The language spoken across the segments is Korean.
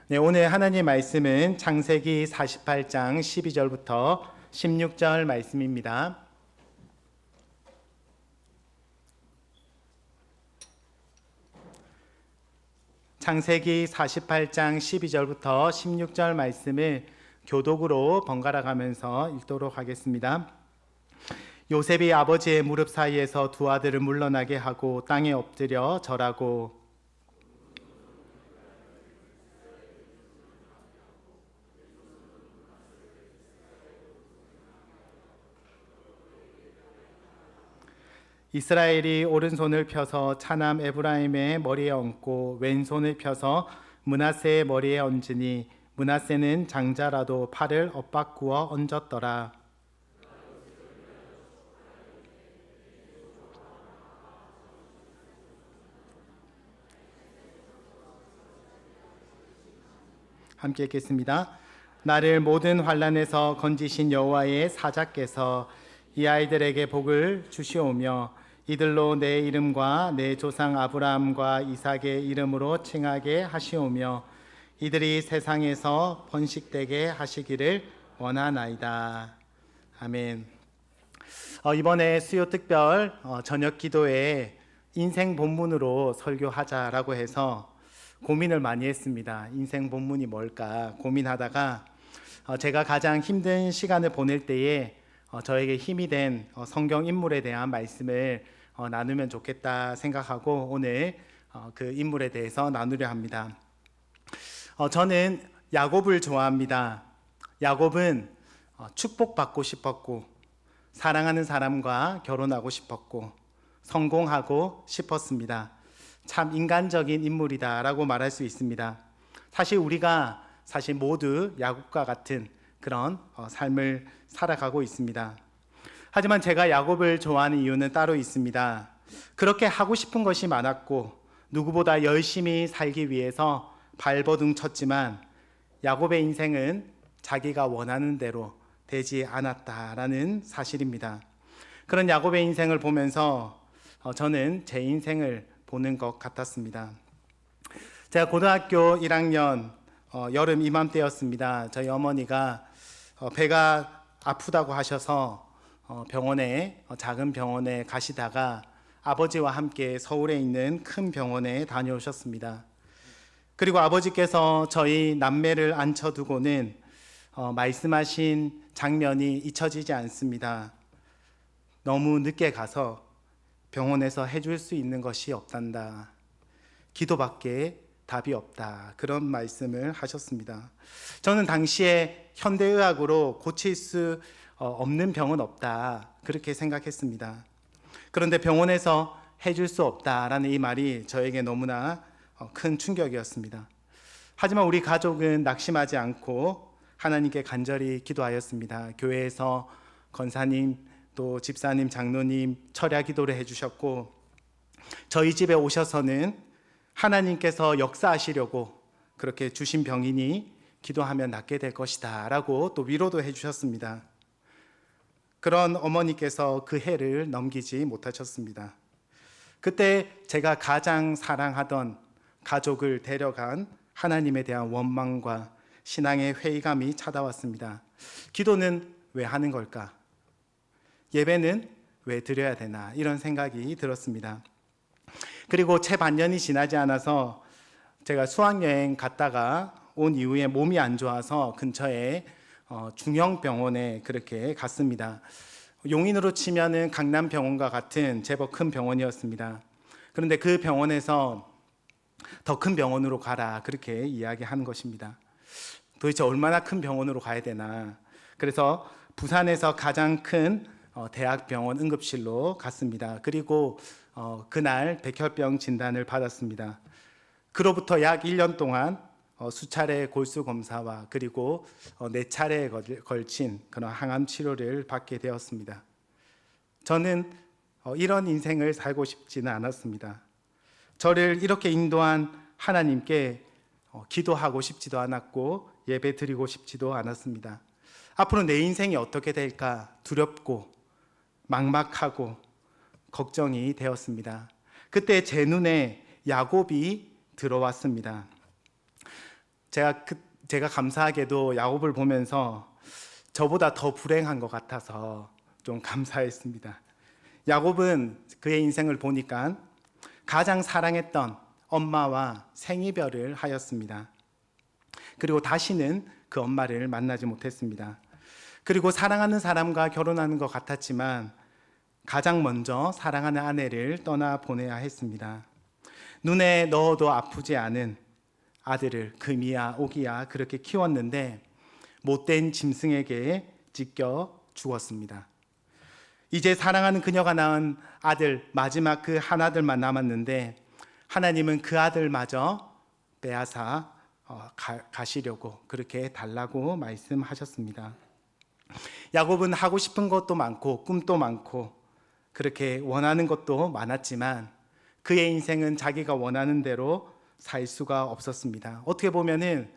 네, 오늘 하나님의 말씀은 창세기 48장 12절부터 16절 말씀입니다. 창세기 48장 12절부터 16절 말씀을 교독으로 번갈아 가면서 읽도록 하겠습니다. 요셉이 아버지의 무릎 사이에서 두 아들을 물러나게 하고 땅에 엎드려 절하고 이스라엘이 오른손을 펴서 차남 에브라임의 머리에 얹고 왼손을 펴서 므낫세의 머리에 얹으니 므낫세는 장자라도 팔을 엇바꾸어 얹었더라. 함께 읽겠습니다. 나를 모든 환난에서 건지신 여호와의 사자께서 이 아이들에게 복을 주시오며 이들로 내 이름과 내 조상 아브라함과 이삭의 이름으로 칭하게 하시오며 이들이 세상에서 번식되게 하시기를 원하나이다. 아멘. 이번에 수요 특별 저녁 기도에 인생 본문으로 설교하자라고 해서 고민을 많이 했습니다. 인생 본문이 뭘까 고민하다가 제가 가장 힘든 시간을 보낼 때에 저에게 힘이 된 성경 인물에 대한 말씀을 나누면 좋겠다 생각하고 오늘 그 인물에 대해서 나누려 합니다. 저는 야곱을 좋아합니다. 야곱은 축복받고 싶었고 사랑하는 사람과 결혼하고 싶었고 성공하고 싶었습니다. 참 인간적인 인물이다라고 말할 수 있습니다. 사실 우리가 모두 야곱과 같은 그런 삶을 살아가고 있습니다. 하지만 제가 야곱을 좋아하는 이유는 따로 있습니다. 그렇게 하고 싶은 것이 많았고 누구보다 열심히 살기 위해서 발버둥 쳤지만 야곱의 인생은 자기가 원하는 대로 되지 않았다라는 사실입니다. 그런 야곱의 인생을 보면서 저는 제 인생을 보는 것 같았습니다. 제가 고등학교 1학년 여름 이맘때였습니다. 저희 어머니가 배가 아프다고 하셔서 작은 병원에 가시다가 아버지와 함께 서울에 있는 큰 병원에 다녀오셨습니다. 그리고 아버지께서 저희 남매를 앉혀두고는 말씀하신 장면이 잊혀지지 않습니다. 너무 늦게 가서 병원에서 해줄 수 있는 것이 없단다. 기도밖에 답이 없다. 그런 말씀을 하셨습니다. 저는 당시에 현대의학으로 고칠 수 없는 병은 없다. 그렇게 생각했습니다. 그런데 병원에서 해줄 수 없다라는 이 말이 저에게 너무나 큰 충격이었습니다. 하지만 우리 가족은 낙심하지 않고 하나님께 간절히 기도하였습니다. 교회에서 권사님, 또 집사님, 장로님 철야 기도를 해주셨고 저희 집에 오셔서는 하나님께서 역사하시려고 그렇게 주신 병이니 기도하면 낫게 될 것이다 라고 또 위로도 해주셨습니다. 그런 어머니께서 그 해를 넘기지 못하셨습니다. 그때 제가 가장 사랑하던 가족을 데려간 하나님에 대한 원망과 신앙의 회의감이 찾아왔습니다. 기도는 왜 하는 걸까? 예배는 왜 드려야 되나? 이런 생각이 들었습니다. 그리고 채 반년이 지나지 않아서 제가 수학여행 갔다가 온 이후에 몸이 안 좋아서 근처에 중형병원에 그렇게 갔습니다. 용인으로 치면은 강남병원과 같은 제법 큰 병원이었습니다. 그런데 그 병원에서 더 큰 병원으로 가라 그렇게 이야기하는 것입니다. 도대체 얼마나 큰 병원으로 가야 되나? 그래서 부산에서 가장 큰 대학병원 응급실로 갔습니다. 그리고 그날 백혈병 진단을 받았습니다. 그로부터 약 1년 동안 수차례 골수 검사와 그리고 4차례에 걸친 그런 항암 치료를 받게 되었습니다. 저는 이런 인생을 살고 싶지는 않았습니다. 저를 이렇게 인도한 하나님께 기도하고 싶지도 않았고 예배 드리고 싶지도 않았습니다. 앞으로 내 인생이 어떻게 될까 두렵고 막막하고 걱정이 되었습니다. 그때 제 눈에 야곱이 들어왔습니다. 제가 감사하게도 야곱을 보면서 저보다 더 불행한 것 같아서 좀 감사했습니다. 야곱은 그의 인생을 보니까 가장 사랑했던 엄마와 생이별을 하였습니다. 그리고 다시는 그 엄마를 만나지 못했습니다. 그리고 사랑하는 사람과 결혼하는 것 같았지만 가장 먼저 사랑하는 아내를 떠나 보내야 했습니다. 눈에 넣어도 아프지 않은 아들을 금이야 오기야 그렇게 키웠는데 못된 짐승에게 찢겨 죽었습니다. 이제 사랑하는 그녀가 낳은 아들, 마지막 그 한 아들만 남았는데 하나님은 그 아들마저 빼앗아 가시려고 그렇게 달라고 말씀하셨습니다. 야곱은 하고 싶은 것도 많고 꿈도 많고 그렇게 원하는 것도 많았지만 그의 인생은 자기가 원하는 대로 살 수가 없었습니다. 어떻게 보면은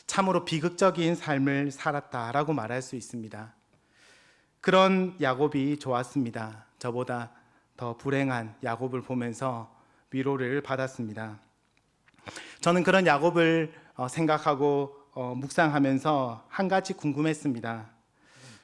참으로 비극적인 삶을 살았다라고 말할 수 있습니다. 그런 야곱이 좋았습니다. 저보다 더 불행한 야곱을 보면서 위로를 받았습니다. 저는 그런 야곱을 생각하고 묵상하면서 한 가지 궁금했습니다.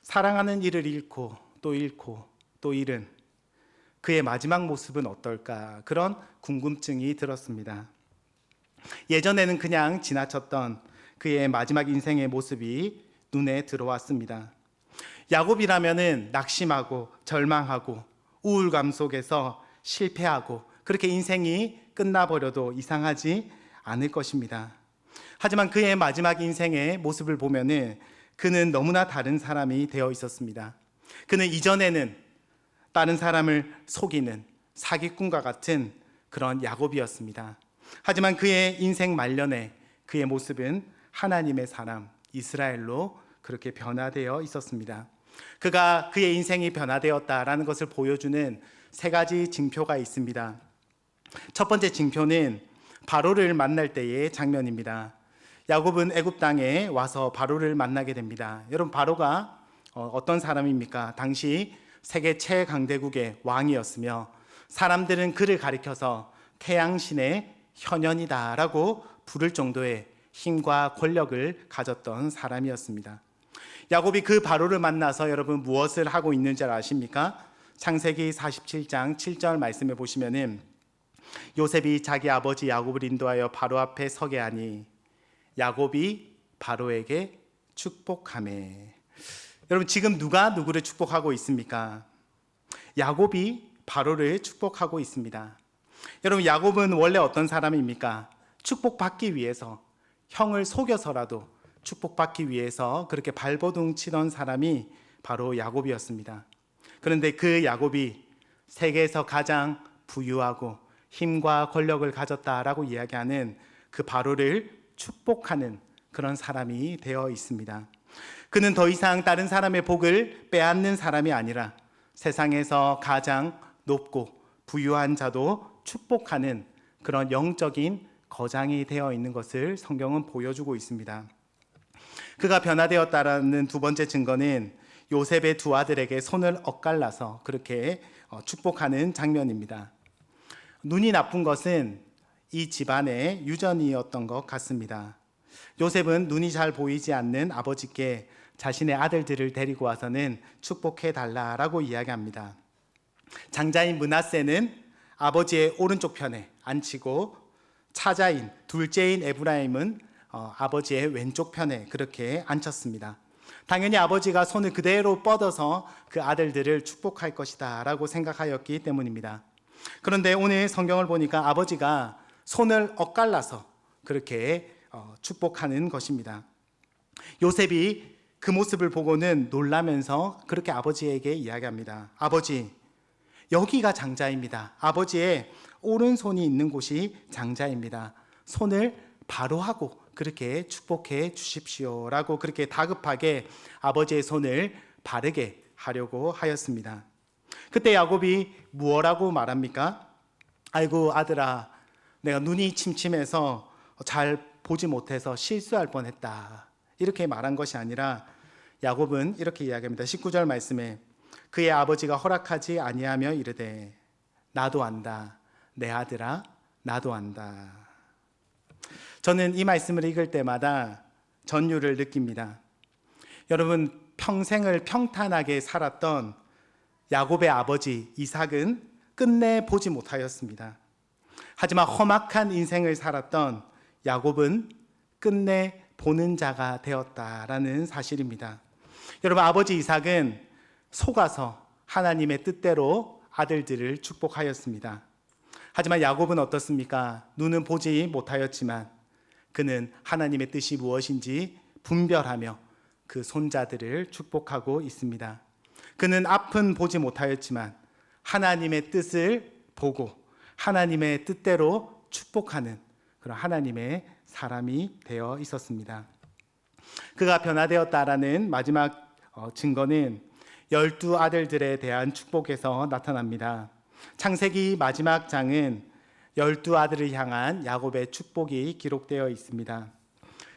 사랑하는 이를 잃고 또 잃은 그의 마지막 모습은 어떨까? 그런 궁금증이 들었습니다. 예전에는 그냥 지나쳤던 그의 마지막 인생의 모습이 눈에 들어왔습니다. 야곱이라면은 낙심하고 절망하고 우울감 속에서 실패하고 그렇게 인생이 끝나버려도 이상하지 않을 것입니다. 하지만 그의 마지막 인생의 모습을 보면은 그는 너무나 다른 사람이 되어 있었습니다. 그는 이전에는 다른 사람을 속이는 사기꾼과 같은 그런 야곱이었습니다. 하지만 그의 인생 말년에 그의 모습은 하나님의 사람 이스라엘로 그렇게 변화되어 있었습니다. 그가 그의 인생이 변화되었다라는 것을 보여주는 세 가지 징표가 있습니다. 첫 번째 징표는 바로를 만날 때의 장면입니다. 야곱은 애굽 땅에 와서 바로를 만나게 됩니다. 여러분, 바로가 어떤 사람입니까? 당시 세계 최강대국의 왕이었으며 사람들은 그를 가리켜서 태양신의 현현이다라고 부를 정도의 힘과 권력을 가졌던 사람이었습니다. 야곱이 그 바로를 만나서 여러분 무엇을 하고 있는지 아십니까? 창세기 47장 7절 말씀에 보시면은 요셉이 자기 아버지 야곱을 인도하여 바로 앞에 서게 하니 야곱이 바로에게 축복하매. 여러분, 지금 누가 누구를 축복하고 있습니까? 야곱이 바로를 축복하고 있습니다. 여러분, 야곱은 원래 어떤 사람입니까? 축복받기 위해서 형을 속여서라도 축복받기 위해서 그렇게 발버둥 치던 사람이 바로 야곱이었습니다. 그런데 그 야곱이 세계에서 가장 부유하고 힘과 권력을 가졌다라고 이야기하는 그 바로를 축복하는 그런 사람이 되어 있습니다. 그는 더 이상 다른 사람의 복을 빼앗는 사람이 아니라 세상에서 가장 높고 부유한 자도 축복하는 그런 영적인 거장이 되어 있는 것을 성경은 보여주고 있습니다. 그가 변화되었다라는 두 번째 증거는 요셉의 두 아들에게 손을 엇갈라서 그렇게 축복하는 장면입니다. 눈이 나쁜 것은 이 집안의 유전이었던 것 같습니다. 요셉은 눈이 잘 보이지 않는 아버지께 자신의 아들들을 데리고 와서는 축복해 달라라고 이야기합니다. 장자인 므낫세는 아버지의 오른쪽 편에 앉히고 차자인 둘째인 에브라임은 아버지의 왼쪽 편에 그렇게 앉혔습니다. 당연히 아버지가 손을 그대로 뻗어서 그 아들들을 축복할 것이다 라고 생각하였기 때문입니다. 그런데 오늘 성경을 보니까 아버지가 손을 엇갈라서 그렇게 축복하는 것입니다. 요셉이 그 모습을 보고는 놀라면서 그렇게 아버지에게 이야기합니다. 아버지, 여기가 장자입니다. 아버지의 오른손이 있는 곳이 장자입니다. 손을 바로 하고 그렇게 축복해 주십시오 라고 그렇게 다급하게 아버지의 손을 바르게 하려고 하였습니다. 그때 야곱이 무엇라고 말합니까? 아이고 아들아, 내가 눈이 침침해서 잘 보지 못해서 실수할 뻔했다, 이렇게 말한 것이 아니라 야곱은 이렇게 이야기합니다. 19절 말씀에 그의 아버지가 허락하지 아니하며 이르되 나도 안다, 내 아들아 나도 안다. 저는 이 말씀을 읽을 때마다 전율을 느낍니다. 여러분, 평생을 평탄하게 살았던 야곱의 아버지 이삭은 끝내 보지 못하였습니다. 하지만 험악한 인생을 살았던 야곱은 끝내 보는 자가 되었다라는 사실입니다. 여러분, 아버지 이삭은 속아서 하나님의 뜻대로 아들들을 축복하였습니다. 하지만 야곱은 어떻습니까? 눈은 보지 못하였지만 그는 하나님의 뜻이 무엇인지 분별하며 그 손자들을 축복하고 있습니다. 그는 앞은 보지 못하였지만 하나님의 뜻을 보고 하나님의 뜻대로 축복하는 그런 하나님의 사람이 되어 있었습니다. 그가 변화되었다라는 마지막 증거는 12 아들들에 대한 축복에서 나타납니다. 창세기 마지막 장은 12 아들을 향한 야곱의 축복이 기록되어 있습니다.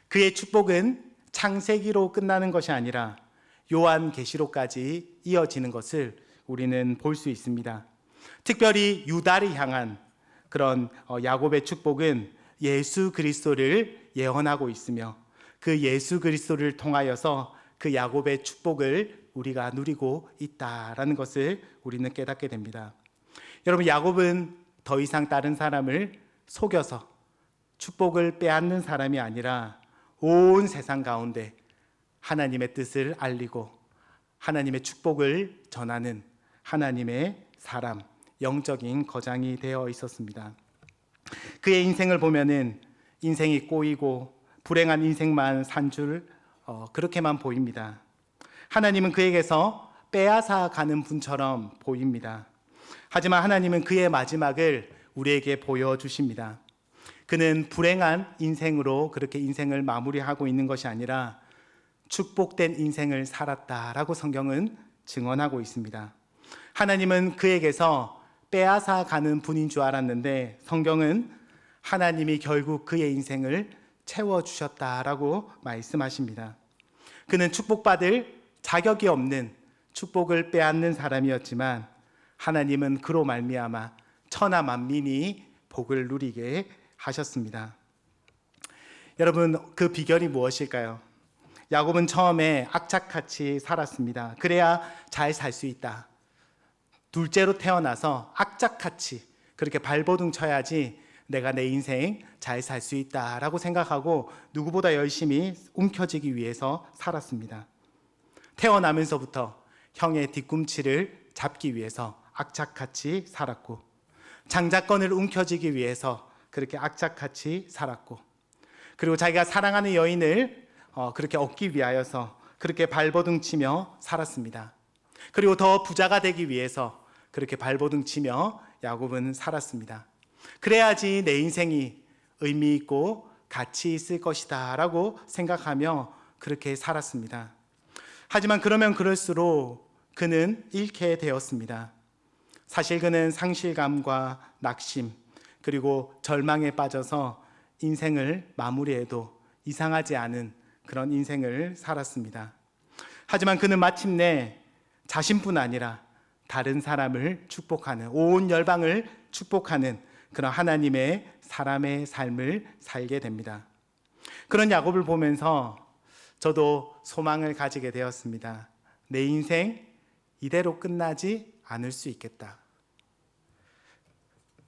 그의 축복은 창세기로 끝나는 것이 아니라 요한계시록까지 이어지는 것을 우리는 볼 수 있습니다. 특별히 유다를 향한 그런 야곱의 축복은 예수 그리스도를 예언하고 있으며 그 예수 그리스도를 통하여서 그 야곱의 축복을 우리가 누리고 있다라는 것을 우리는 깨닫게 됩니다. 여러분, 야곱은 더 이상 다른 사람을 속여서 축복을 빼앗는 사람이 아니라 온 세상 가운데 하나님의 뜻을 알리고 하나님의 축복을 전하는 하나님의 사람, 영적인 거장이 되어 있었습니다. 그의 인생을 보면은 인생이 꼬이고 불행한 인생만 산 줄 그렇게만 보입니다. 하나님은 그에게서 빼앗아 가는 분처럼 보입니다. 하지만 하나님은 그의 마지막을 우리에게 보여주십니다. 그는 불행한 인생으로 그렇게 인생을 마무리하고 있는 것이 아니라 축복된 인생을 살았다라고 성경은 증언하고 있습니다. 하나님은 그에게서 빼앗아 가는 분인 줄 알았는데 성경은 하나님이 결국 그의 인생을 채워주셨다라고 말씀하십니다. 그는 축복받을 자격이 없는 축복을 빼앗는 사람이었지만 하나님은 그로 말미암아 천하 만민이 복을 누리게 하셨습니다. 여러분, 그 비결이 무엇일까요? 야곱은 처음에 악착같이 살았습니다. 그래야 잘 살 수 있다. 둘째로 태어나서 악착같이 그렇게 발버둥 쳐야지 내가 내 인생 잘 살 수 있다라고 생각하고 누구보다 열심히 움켜쥐기 위해서 살았습니다. 태어나면서부터 형의 뒤꿈치를 잡기 위해서 악착같이 살았고 장자권을 움켜쥐기 위해서 그렇게 악착같이 살았고 그리고 자기가 사랑하는 여인을 그렇게 얻기 위하여서 그렇게 발버둥 치며 살았습니다. 그리고 더 부자가 되기 위해서 그렇게 발버둥 치며 야곱은 살았습니다. 그래야지 내 인생이 의미 있고 가치 있을 것이다 라고 생각하며 그렇게 살았습니다. 하지만 그러면 그럴수록 그는 잃게 되었습니다. 사실 그는 상실감과 낙심 그리고 절망에 빠져서 인생을 마무리해도 이상하지 않은 그런 인생을 살았습니다. 하지만 그는 마침내 자신뿐 아니라 다른 사람을 축복하는 온 열방을 축복하는 그런 하나님의 사람의 삶을 살게 됩니다. 그런 야곱을 보면서 저도 소망을 가지게 되었습니다. 내 인생 이대로 끝나지 않을 수 있겠다.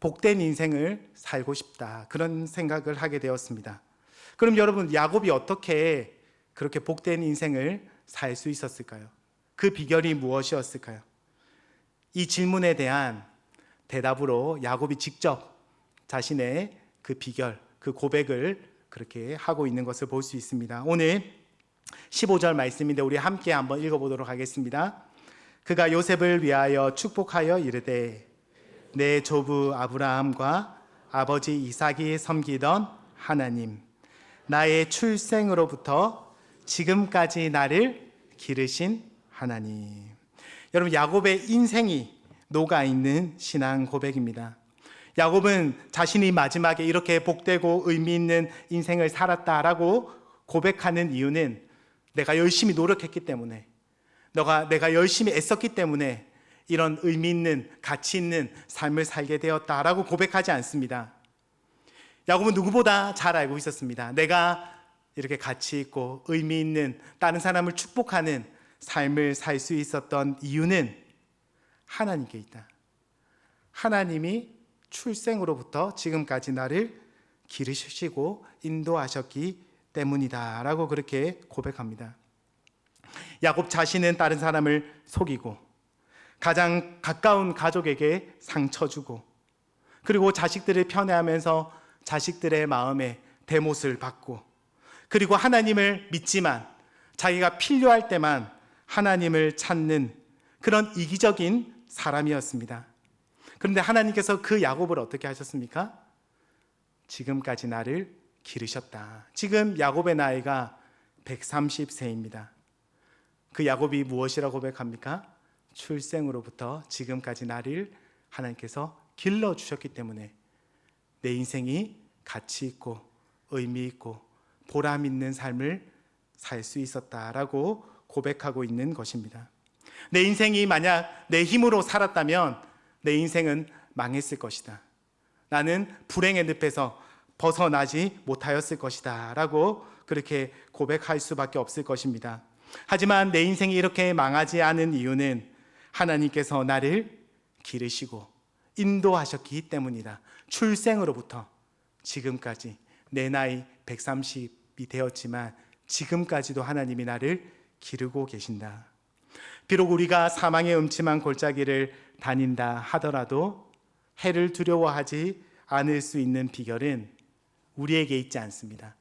복된 인생을 살고 싶다. 그런 생각을 하게 되었습니다. 그럼 여러분, 야곱이 어떻게 그렇게 복된 인생을 살 수 있었을까요? 그 비결이 무엇이었을까요? 이 질문에 대한 대답으로 야곱이 직접 자신의 그 비결, 그 고백을 그렇게 하고 있는 것을 볼 수 있습니다. 오늘 15절 말씀인데 우리 함께 한번 읽어보도록 하겠습니다. 그가 요셉을 위하여 축복하여 이르되 내 조부 아브라함과 아버지 이삭이 섬기던 하나님, 나의 출생으로부터 지금까지 나를 기르신 하나님. 여러분, 야곱의 인생이 녹아있는 신앙 고백입니다. 야곱은 자신이 마지막에 이렇게 복되고 의미 있는 인생을 살았다라고 고백하는 이유는 내가 열심히 노력했기 때문에, 내가 열심히 애썼기 때문에 이런 의미 있는 가치 있는 삶을 살게 되었다라고 고백하지 않습니다. 야곱은 누구보다 잘 알고 있었습니다. 내가 이렇게 가치 있고 의미 있는 다른 사람을 축복하는 삶을 살 수 있었던 이유는 하나님께 있다. 하나님이 출생으로부터 지금까지 나를 기르시고 인도하셨기 때문이다 라고 그렇게 고백합니다. 야곱 자신은 다른 사람을 속이고 가장 가까운 가족에게 상처 주고 그리고 자식들을 편애하면서 자식들의 마음에 대못을 받고 그리고 하나님을 믿지만 자기가 필요할 때만 하나님을 찾는 그런 이기적인 사람이었습니다. 그런데 하나님께서 그 야곱을 어떻게 하셨습니까? 지금까지 나를 기르셨다. 지금 야곱의 나이가 130세입니다. 그 야곱이 무엇이라고 고백합니까? 출생으로부터 지금까지 나를 하나님께서 길러주셨기 때문에 내 인생이 가치 있고 의미 있고 보람 있는 삶을 살 수 있었다라고 고백하고 있는 것입니다. 내 인생이 만약 내 힘으로 살았다면 내 인생은 망했을 것이다. 나는 불행의 늪에서 벗어나지 못하였을 것이다 라고 그렇게 고백할 수밖에 없을 것입니다. 하지만 내 인생이 이렇게 망하지 않은 이유는 하나님께서 나를 기르시고 인도하셨기 때문이다. 출생으로부터 지금까지 내 나이 130이 되었지만 지금까지도 하나님이 나를 기르고 계신다. 비록 우리가 사망의 음침한 골짜기를 다닌다 하더라도 해를 두려워하지 않을 수 있는 비결은 우리에게 있지 않습니다.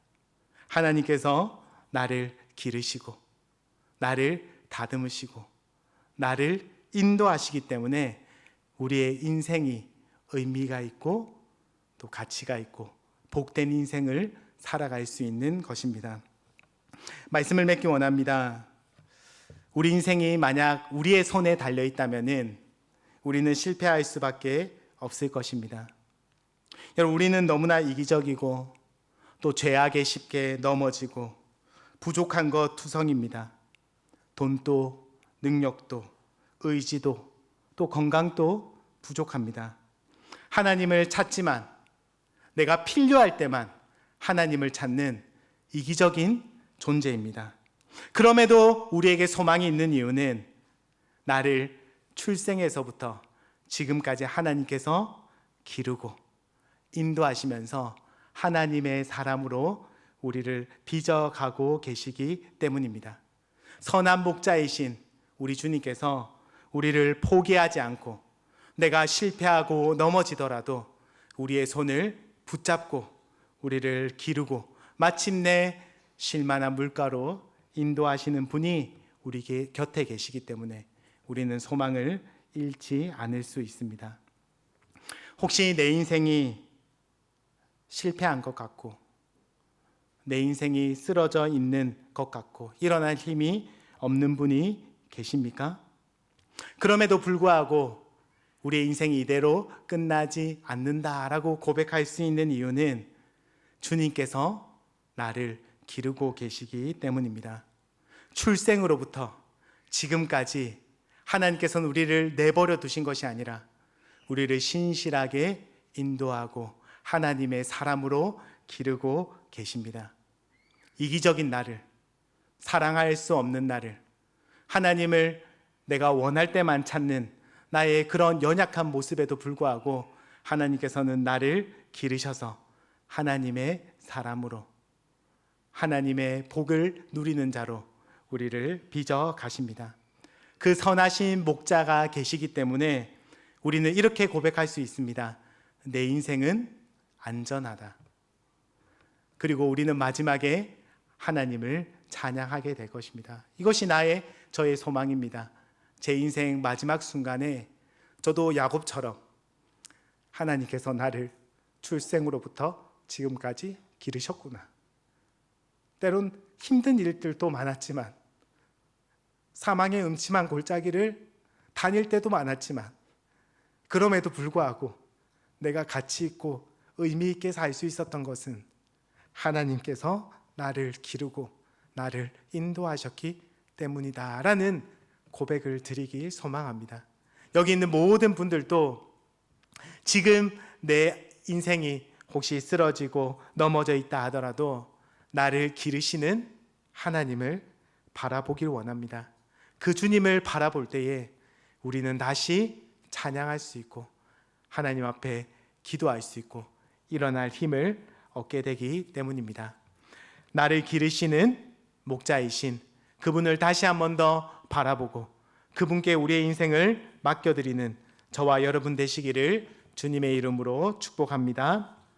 하나님께서 나를 기르시고 나를 다듬으시고 나를 인도하시기 때문에 우리의 인생이 의미가 있고 또 가치가 있고 복된 인생을 살아갈 수 있는 것입니다. 말씀을 맺기 원합니다. 우리 인생이 만약 우리의 손에 달려 있다면은 우리는 실패할 수밖에 없을 것입니다. 여러분, 우리는 너무나 이기적이고 또 죄악에 쉽게 넘어지고 부족한 것 투성입니다. 돈도 능력도 의지도 또 건강도 부족합니다. 하나님을 찾지만 내가 필요할 때만 하나님을 찾는 이기적인 존재입니다. 그럼에도 우리에게 소망이 있는 이유는 나를 출생에서부터 지금까지 하나님께서 기르고 인도하시면서 하나님의 사람으로 우리를 빚어가고 계시기 때문입니다. 선한 목자이신 우리 주님께서 우리를 포기하지 않고 내가 실패하고 넘어지더라도 우리의 손을 붙잡고 우리를 기르고 마침내 쉴만한 물가로 인도하시는 분이 우리 곁에 계시기 때문에 우리는 소망을 잃지 않을 수 있습니다. 혹시 내 인생이 실패한 것 같고 내 인생이 쓰러져 있는 것 같고 일어날 힘이 없는 분이 계십니까? 그럼에도 불구하고 우리의 인생이 이대로 끝나지 않는다라고 고백할 수 있는 이유는 주님께서 나를 기르고 계시기 때문입니다. 출생으로부터 지금까지 하나님께서는 우리를 내버려 두신 것이 아니라 우리를 신실하게 인도하고 하나님의 사람으로 기르고 계십니다. 이기적인 나를, 사랑할 수 없는 나를, 하나님을 내가 원할 때만 찾는 나의 그런 연약한 모습에도 불구하고 하나님께서는 나를 기르셔서 하나님의 사람으로 하나님의 복을 누리는 자로 우리를 빚어 가십니다. 그 선하신 목자가 계시기 때문에 우리는 이렇게 고백할 수 있습니다. 내 인생은 안전하다. 그리고 우리는 마지막에 하나님을 찬양하게 될 것입니다. 이것이 저의 소망입니다. 제 인생 마지막 순간에 저도 야곱처럼 하나님께서 나를 출생으로부터 지금까지 기르셨구나. 때론 힘든 일들도 많았지만 사망의 음침한 골짜기를 다닐 때도 많았지만 그럼에도 불구하고 내가 가치 있고 의미 있게 살 수 있었던 것은 하나님께서 나를 기르고 나를 인도하셨기 때문이다라는 고백을 드리기 소망합니다. 여기 있는 모든 분들도 지금 내 인생이 혹시 쓰러지고 넘어져 있다 하더라도 나를 기르시는 하나님을 바라보길 원합니다. 그 주님을 바라볼 때에 우리는 다시 찬양할 수 있고 하나님 앞에 기도할 수 있고 일어날 힘을 얻게 되기 때문입니다. 나를 기르시는 목자이신 그분을 다시 한 번 더 바라보고 그분께 우리의 인생을 맡겨드리는 저와 여러분 되시기를 주님의 이름으로 축복합니다.